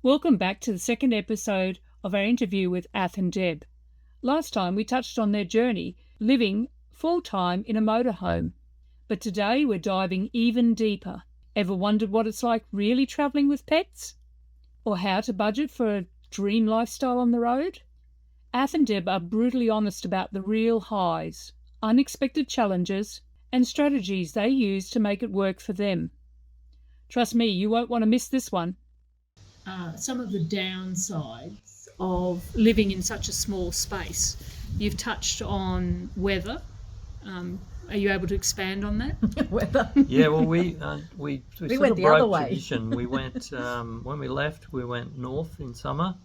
Welcome back to the second episode of our interview with Ath and Deb. Last time we touched on their journey living full-time in a motorhome, but today we're diving even deeper. Ever wondered what it's like really travelling with pets? Or how to budget for a dream lifestyle on the road? Ath and Deb are brutally honest about the real highs, unexpected challenges, and strategies they use to make it work for them. Trust me, you won't want to miss this one. Some of the downsides of living in such a small space. You've touched on weather. Are you able to expand on that? Weather. Yeah, well, we sort went of the other broke way. tradition. We went when we left. We went north in summer,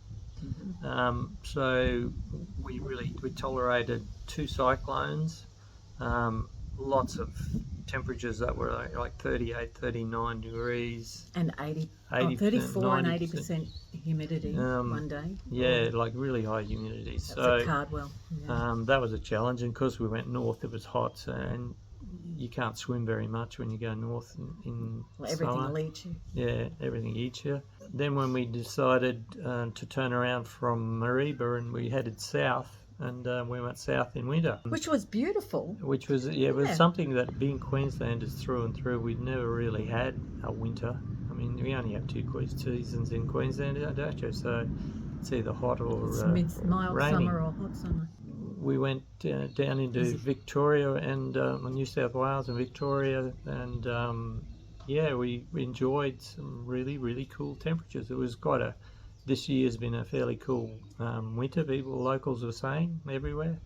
so we tolerated 2 cyclones, lots of temperatures that were like 38, 39 degrees, And 80, 80%, 34 and 90%. 80% humidity one day. Yeah, like really high humidity. That's So a Cardwell. Yeah. that was a challenge, and because we went north, it was hot, and you can't swim very much when you go north in Well, everything summer. will eat you. Yeah, everything eats you. Then when we decided to turn around from Mariba and we headed south, and we went south in winter. Which was beautiful. Which was, it was Yeah. something that being Queenslanders through and through, we'd never really had a winter. I mean, we only have 2 seasons in Queensland, don't you? So it's either hot or It's mild rainy. summer or hot summer. We went down into Victoria and New South Wales and Victoria, and we enjoyed some really, really cool temperatures. It was this year's been a fairly cool winter, locals were saying, everywhere.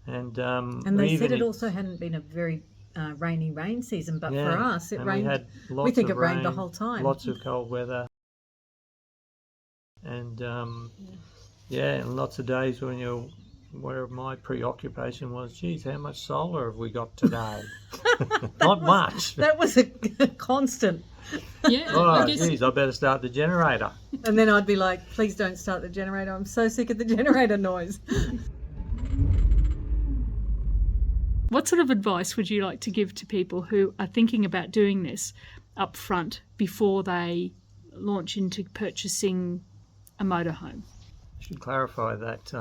And they said it also hadn't been a very rainy rain season, but for us it and rained. We had lots We think of it rained the rain, whole time. Lots of cold weather. And and lots of days where my preoccupation was, geez, how much solar have we got today? Not much. That was a constant. Yeah, Oh, I guess. geez, I better start the generator. And then I'd be like, please don't start the generator. I'm so sick of the generator noise. What sort of advice would you like to give to people who are thinking about doing this up front before they launch into purchasing a motorhome? I should clarify that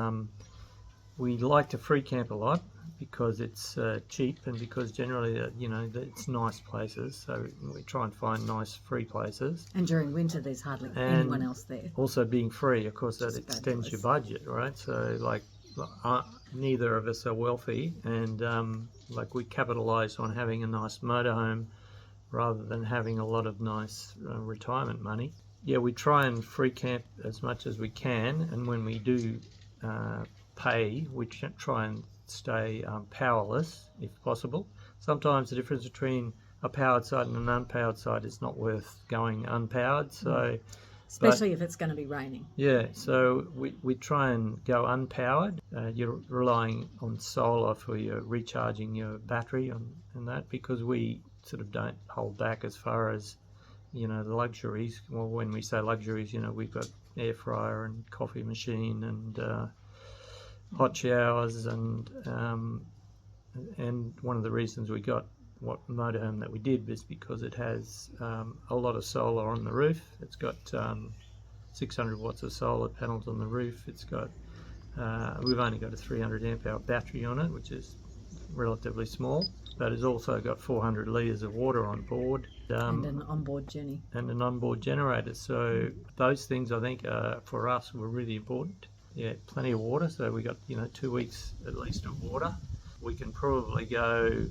we like to free camp a lot because it's cheap and because generally, it's nice places. So we try and find nice free places. And during winter, there's hardly anyone else there. Also being free, of course, that Just extends your fabulous. budget, right? So neither of us are wealthy, and we capitalise on having a nice motorhome rather than having a lot of nice retirement money. Yeah, we try and free camp as much as we can, and when we do pay, we try and stay powerless if possible. Sometimes the difference between a powered site and an unpowered site is not worth going unpowered, so... Especially if it's going to be raining. Yeah, so we try and go unpowered. You're relying on solar for your recharging your battery and that, because we sort of don't hold back as far as, the luxuries. Well, when we say luxuries, we've got air fryer and coffee machine and hot showers and one of the reasons we got what motorhome that we did was because it has a lot of solar on the roof. It's got 600 watts of solar panels on the roof. It's got we've only got a 300 amp hour battery on it, which is relatively small, but it's also got 400 litres of water on board And an onboard journey. and an onboard generator. So those things, I think, for us were really important. Yeah, plenty of water, so we got 2 weeks at least of water. We can probably go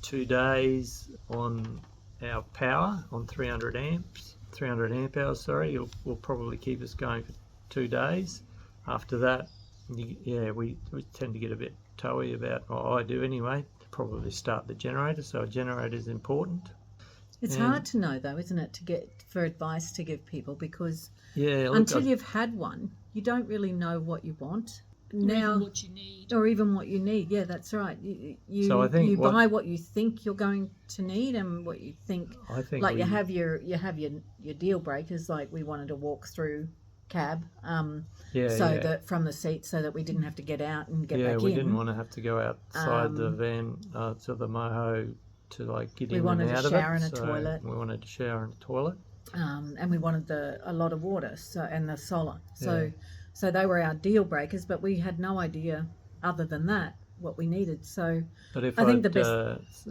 2 days on our power on 300 amp hours, sorry. Will probably keep us going for 2 days. After that, we tend to get a bit toey about, I do anyway, probably start the generator. So a generator is important. It's hard to know, though, isn't it, to get for advice to give people, because Yeah, look, until you've had one, you don't really know what you want. Now, what you need. or even what you need. Yeah, that's right. You So I think buy what you think you're going to need and what you think. I think Like you have your deal breakers. Like we wanted to walk through cab, that from the seat, so that we didn't have to get out and get back in. we didn't want to have to go outside the van to the moho to get We in wanted and a out of it. shower and a So toilet. We wanted a shower and a toilet. and we wanted a lot of water, and the solar. So they were our deal breakers, but we had no idea other than that what we needed. So But if I think the best.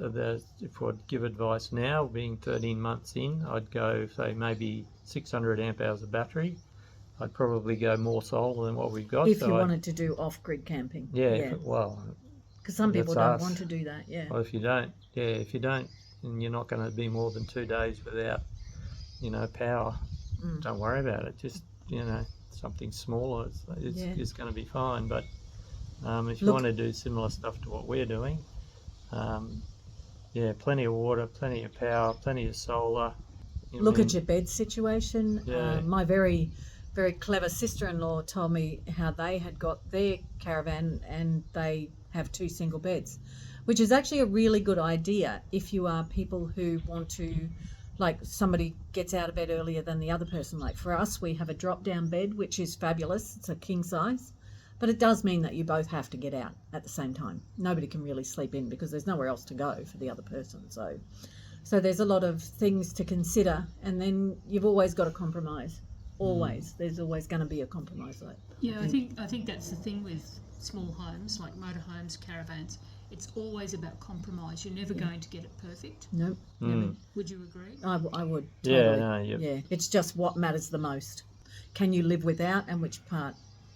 if I'd give advice now, being 13 months in, I'd go, say, maybe 600 amp hours of battery. I'd probably go more solar than what we've got. If you wanted to do off-grid camping. Well, because some people don't want to do that. Well, if you don't, and you're not going to be more than 2 days without, power. Don't worry about it. Just, something smaller is going to be fine. But if you want to do similar stuff to what we're doing, plenty of water, plenty of power, plenty of solar. Look at your bed situation. My very, very clever sister-in-law told me how they had got their caravan and they have 2 single beds, which is actually a really good idea if you are people who want to, like, somebody gets out of bed earlier than the other person. Like for us, we have a drop-down bed, which is fabulous. It's a king size, but it does mean that you both have to get out at the same time. Nobody can really sleep in because there's nowhere else to go for the other person. So there's a lot of things to consider, and then you've always got to compromise. Always. There's always going to be a compromise. I think that's the thing with small homes, like motorhomes, caravans. It's always about compromise. You're never going to get it perfect. Nope. Never. Would you agree? I would. Totally. Yeah. It's just what matters the most. Can you live without, and which part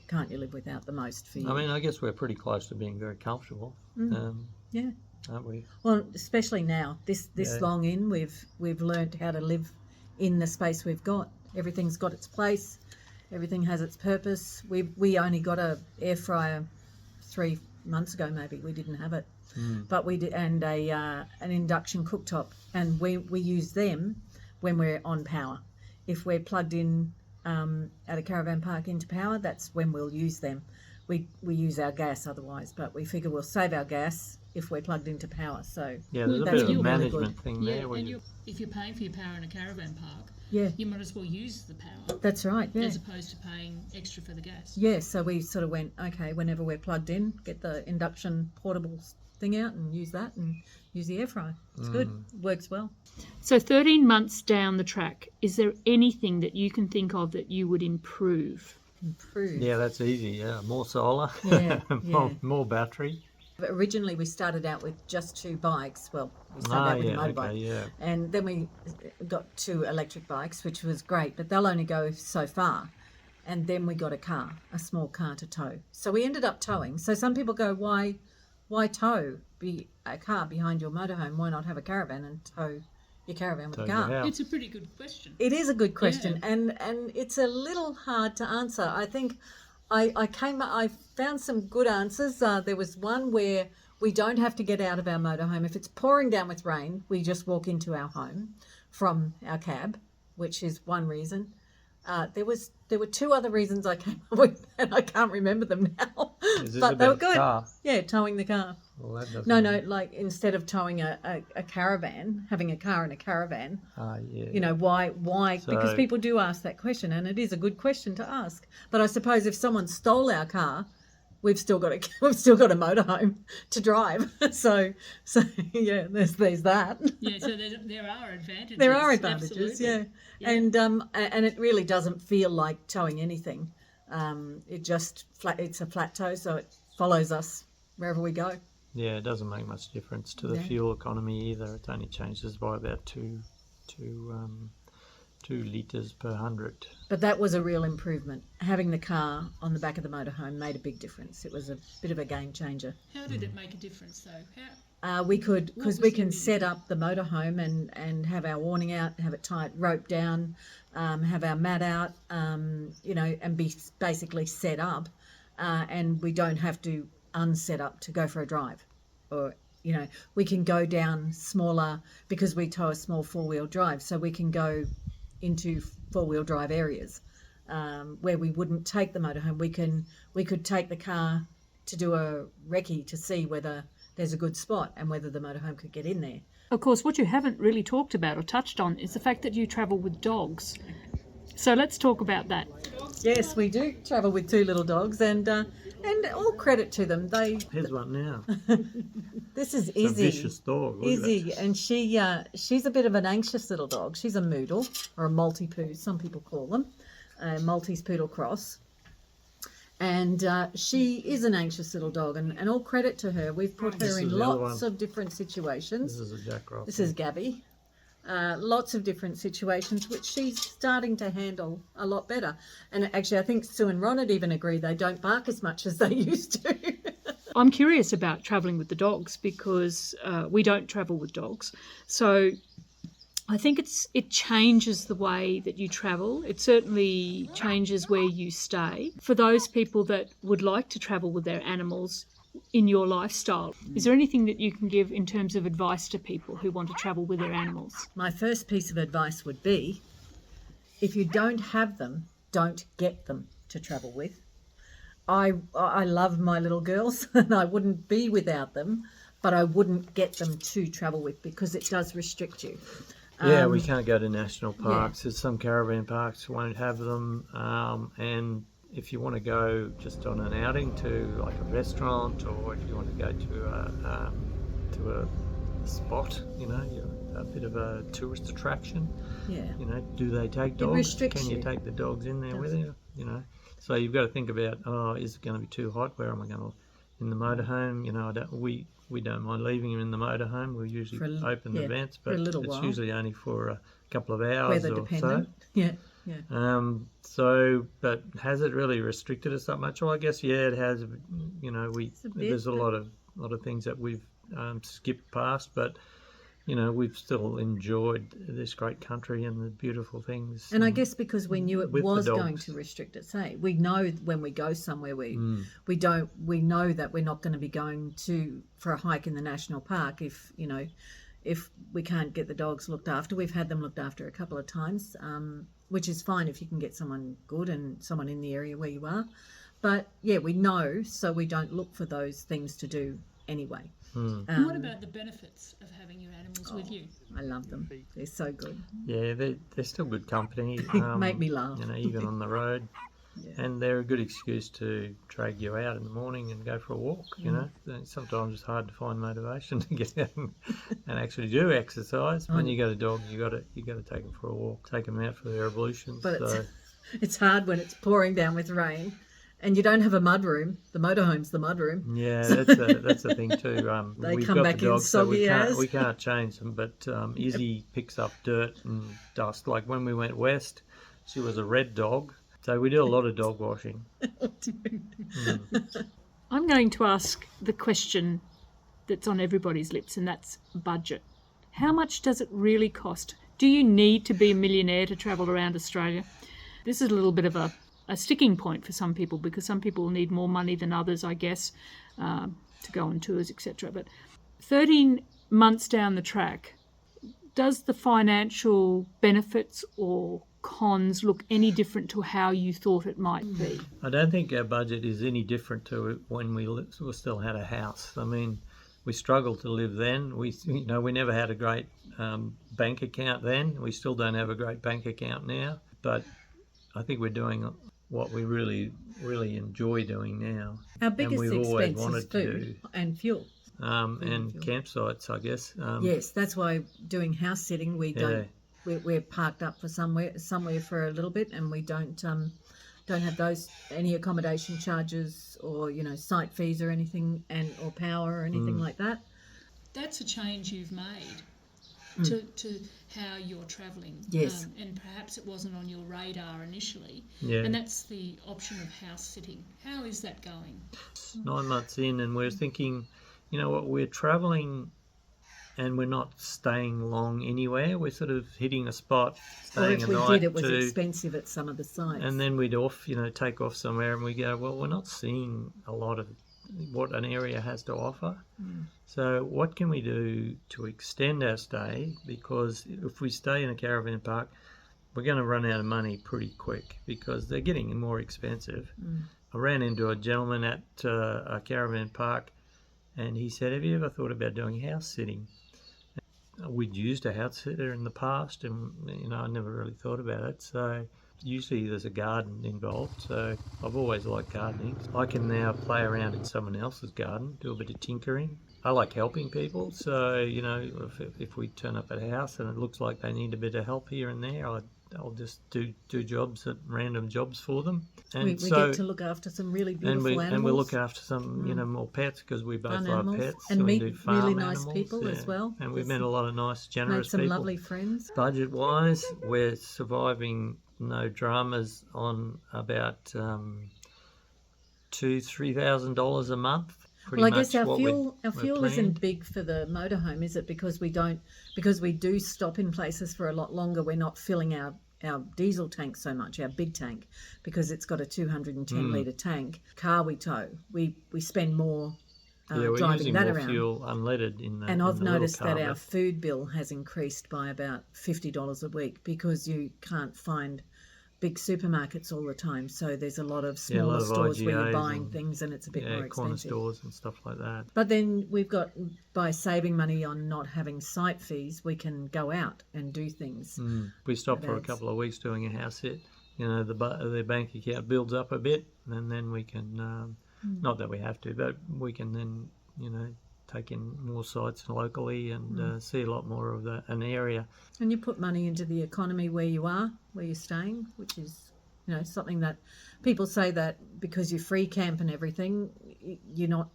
can't you live without the most for you? I mean, I guess we're pretty close to being very comfortable. Aren't we? Well, especially now, this long in, we've learnt how to live in the space we've got. Everything's got its place. Everything has its purpose. We only got a air fryer 3 months ago, maybe. We didn't have it, but we did, and an induction cooktop, and we use them when we're on power. If we're plugged in at a caravan park into power, that's when we'll use them. We use our gas otherwise, but we figure we'll save our gas if we're plugged into power. So there's a bit of a management thing there. If you're paying for your power in a caravan park, you might as well use the power. That's right, as opposed to paying extra for the gas. Yeah, so we sort of went, okay, whenever we're plugged in, get the induction portable thing out and use that, and use the air fryer. It's good. It works well. So 13 months down the track, is there anything that you can think of that you would improve? Yeah, that's easy. Yeah, more solar, more battery. But originally, we started out with just 2 bikes. Well, we started out with a motorbike, and then we got 2 electric bikes, which was great. But they'll only go so far, and then we got a small car to tow. So we ended up towing. So some people go, why tow a car behind your motorhome? Why not have a caravan and tow your caravan with a car? It's a pretty good question. It is a good question, and it's a little hard to answer. I think I found some good answers. There was one where we don't have to get out of our motorhome. If it's pouring down with rain, we just walk into our home from our cab, which is one reason. There were 2 other reasons I came up with, and I can't remember them now. But they were good. Car? Yeah, towing the car. Well, that No, like instead of towing a caravan, having a car in a caravan. Why? So, because people do ask that question, and it is a good question to ask. But I suppose if someone stole our car, we've still got a motorhome to drive. so yeah, there's that. Yeah, so there are advantages. There are advantages, absolutely. Yeah. And it really doesn't feel like towing anything. It's a flat tow, so it follows us wherever we go. Yeah, it doesn't make much difference to the fuel economy either. It only changes by about 2 litres per 100. But that was a real improvement. Having the car on the back of the motorhome made a big difference. It was a bit of a game changer. How did it make a difference, though? We can set up the motorhome and have our awning out, have it tied, roped down, have our mat out, and be basically set up, and we don't have to unset up to go for a drive, or we can go down smaller because we tow a small 4-wheel drive, so we can go into 4-wheel drive areas where we wouldn't take the motorhome. We could take the car to do a recce to see whether there's a good spot and whether the motorhome could get in there. Of course, what you haven't really talked about or touched on is the fact that you travel with dogs. So let's talk about that. Yes, we do travel with two little dogs, and all credit to them. Here's one now. This is It's a Izzy. vicious dog. Look at Izzy, it. and she's a bit of an anxious little dog. She's a Moodle, or a Maltipoo, some people call them, a Maltese Poodle cross. And she is an anxious little dog, and all credit to her. We've put This her in is the other lots one. of different situations. This is a Jack Russell. This is Gabby. Lots of different situations, which she's starting to handle a lot better. And actually, I think Sue and Ron would even agree they don't bark as much as they used to. I'm curious about travelling with the dogs because we don't travel with dogs. So I think it changes the way that you travel. It certainly changes where you stay. For those people that would like to travel with their animals in your lifestyle, is there anything that you can give in terms of advice to people who want to travel with their animals? My first piece of advice would be, if you don't have them, don't get them to travel with. I love my little girls and I wouldn't be without them, but I wouldn't get them to travel with because it does restrict you. Yeah, we can't go to national parks. There's some caravan parks won't have them, and if you want to go just on an outing to like a restaurant, or if you want to go to a spot, a bit of a tourist attraction. Yeah. Do they take dogs? restricts Can you you. take the dogs in there with Does. you? So you've got to think about, is it going to be too hot? Where am I going to? In the motorhome, we don't mind leaving them in the motorhome. We usually open the vents, for a but little it's while. usually only for a couple of hours Weather or dependent. so. Yeah. But has it really restricted us that much? Well, I guess it has. There's a lot of things that we've skipped past, but we've still enjoyed this great country and the beautiful things. And I guess because we knew it with the was dogs. going to restrict us, we know when we go somewhere we know that we're not going to be going for a hike in the national park if we can't get the dogs looked after. We've had them looked after a couple of times, which is fine if you can get someone good and someone in the area where you are. But yeah, we know, so we don't look for those things to do anyway. And what about the benefits of having your animals with you? I love them. They're so good. Yeah, they're still good company. Make me laugh. Even on the road. Yeah. And they're a good excuse to drag you out in the morning and go for a walk. Sometimes it's hard to find motivation to get out and actually do exercise. When you got a dog, you got to take them for a walk, take them out for their ablutions. But it's hard when it's pouring down with rain. And you don't have a mud room. The motorhome's the mud room. Yeah, that's a thing too. They we've come got back the in dogs, so soggy as. we can't change them. But Izzy picks up dirt and dust. Like when we went west, she was a red dog. So we do a lot of dog washing. I'm going to ask the question that's on everybody's lips, and that's budget. How much does it really cost? Do you need to be a millionaire to travel around Australia? This is a little bit of a sticking point for some people because some people need more money than others, I guess, to go on tours, etc. But 13 months down the track, does the financial benefits or cons look any different to how you thought it might be? I don't think our budget is any different to when we still had a house. I mean, we struggled to live then. We never had a great bank account then. We still don't have a great bank account now. But I think we're doing what we really, really enjoy doing now. Our biggest and we've always expense wanted is food and fuel. And campsites, I guess. Yes, that's why doing house sitting, we're parked up for somewhere for a little bit, and we don't have any accommodation charges or site fees or anything, or power or anything like that. That's a change you've made to how you're travelling. Yes. And perhaps it wasn't on your radar initially. Yeah. And that's the option of house sitting. How is that going? 9 months in, and we're thinking, we're travelling and we're not staying long anywhere. We're sort of hitting a spot, Or staying if a we night did, it was two, expensive at some of the sites. and then we'd take off somewhere, and we go, well, we're not seeing a lot of what an area has to offer. So what can we do to extend our stay? Because if we stay in a caravan park, we're going to run out of money pretty quick because they're getting more expensive. I ran into a gentleman at a caravan park, and he said, have you ever thought about doing house sitting? We'd used a house sitter in the past, and I never really thought about it. So usually there's a garden involved, so I've always liked gardening. I can now play around in someone else's garden, do a bit of tinkering. I like helping people, so, you know, if we turn up at a house and it looks like they need a bit of help here and there, I'll just do random jobs for them. And we get to look after some really beautiful animals. And we look after some, you know, more pets, because we both love pets. And meet we do farm really nice animals, people as well. And we've met a lot of nice, generous people. Made some lovely friends. Budget-wise, we're surviving no dramas on about $2,000-3,000 a month. Well, I guess our fuel isn't big for the motorhome, is it? Because we do stop in places for a lot longer. We're not filling our diesel tank so much, our big tank, because it's got a 210 litre tank. Car we tow, we spend more we're driving using that more around. Fuel unleaded in that. And I've noticed that our food bill has increased by about $50 a week, because you can't find big supermarkets all the time, so there's a lot of smaller stores where you're buying things and it's a bit more expensive. Corner stores and stuff like that. But then we've got, by saving money on not having site fees, we can go out and do things. We stopped for a couple of weeks doing a house sit. You know, the bank account builds up a bit, and then we can, not that we have to, but we can then, you know, take in more sites locally and see a lot more of an area. And you put money into the economy where you're staying, which is, you know, something that people say that because you free camp and everything, you're not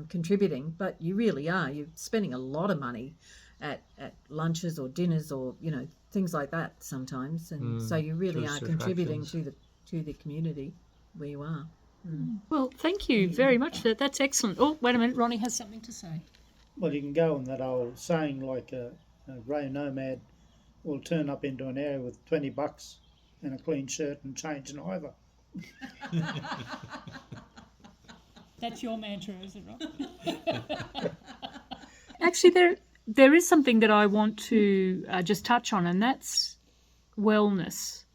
contributing, but you really are. You're spending a lot of money at lunches or dinners or, you know, things like that sometimes, and so you really are contributing to the community where you are. Well, thank you very much for that. That's excellent. Oh, wait a minute. Ronnie has something to say. Well, you can go on that old saying, like a grey nomad will turn up into an area with $20 and a clean shirt and change neither. That's your mantra, is it, Ron? Actually, there is something that I want to just touch on, and that's wellness.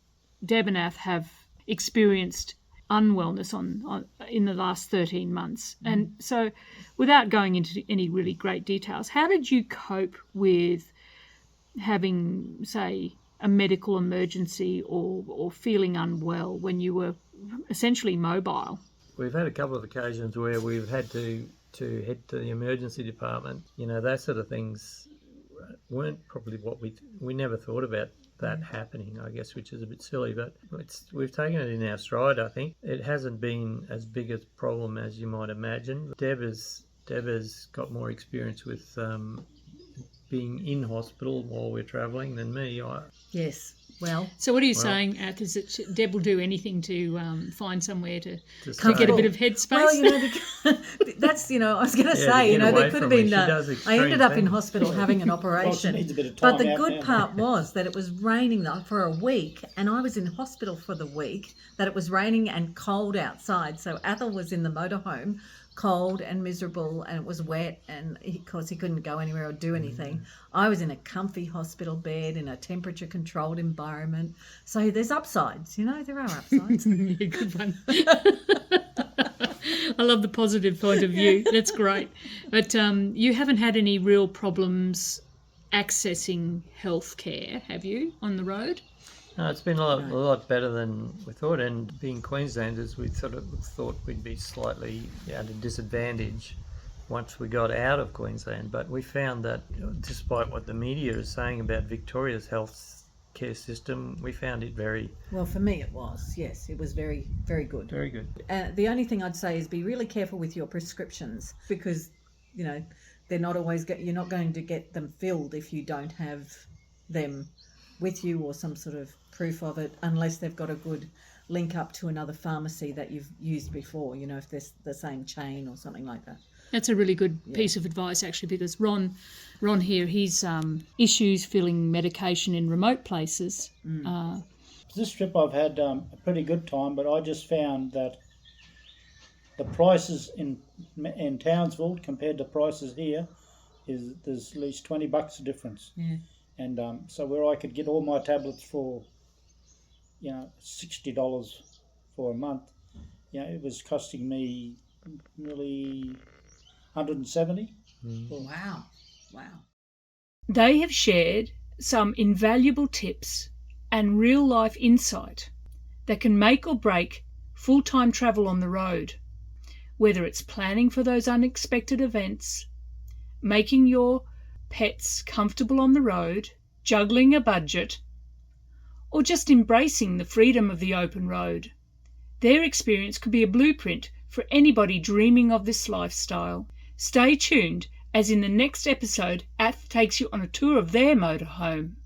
Deb and Ath have experienced unwellness in the last 13 months. And so, without going into any really great details, how did you cope with having, say, a medical emergency or feeling unwell when you were essentially mobile? We've had a couple of occasions where we've had to head to the emergency department. You know, those sort of things weren't probably what we never thought about that happening, I guess, which is a bit silly, but we've taken it in our stride, I think. It hasn't been as big a problem as you might imagine. Deb has got more experience with being in hospital while we're travelling than me. Yes. Well, so what are you saying, Ath? Is that Deb will do anything to find somewhere to get a bit of headspace? Well, you know, that's, you know, I was going to say, you know, there could have been. I ended up in hospital having an operation, but the good part was that it was raining for a week, and I was in hospital for the week. That it was raining and cold outside, so Athel was in the motorhome, cold and miserable, and it was wet, and of course he couldn't go anywhere or do anything. I was in a comfy hospital bed in a temperature controlled environment, so there's upsides, you know, there are upsides. Yeah, good one. I love the positive point of view. That's great. But you haven't had any real problems accessing healthcare, have you, on the road? No, it's been a lot better than we thought, and being Queenslanders, we sort of thought we'd be slightly at a disadvantage once we got out of Queensland. But we found that, despite what the media is saying about Victoria's health care system, we found it very... Well, for me it was, yes, it was very, very good. Very good. The only thing I'd say is be really careful with your prescriptions, because, you know, they're not always... you're not going to get them filled if you don't have them with you or some sort of proof of it, unless they've got a good link up to another pharmacy that you've used before, you know, if there's the same chain or something like that. That's a really good piece of advice, actually, because Ron here, he's issues filling medication in remote places. This trip I've had a pretty good time, but I just found that the prices in Townsville compared to prices here there's at least $20 a difference. Yeah. And so where I could get all my tablets for, you know, $60 for a month, you know, it was costing me nearly $170. Wow. They have shared some invaluable tips and real-life insight that can make or break full-time travel on the road, whether it's planning for those unexpected events, making your pets comfortable on the road, juggling a budget, or just embracing the freedom of the open road. Their experience could be a blueprint for anybody dreaming of this lifestyle. Stay tuned, as in the next episode, Ath takes you on a tour of their motorhome.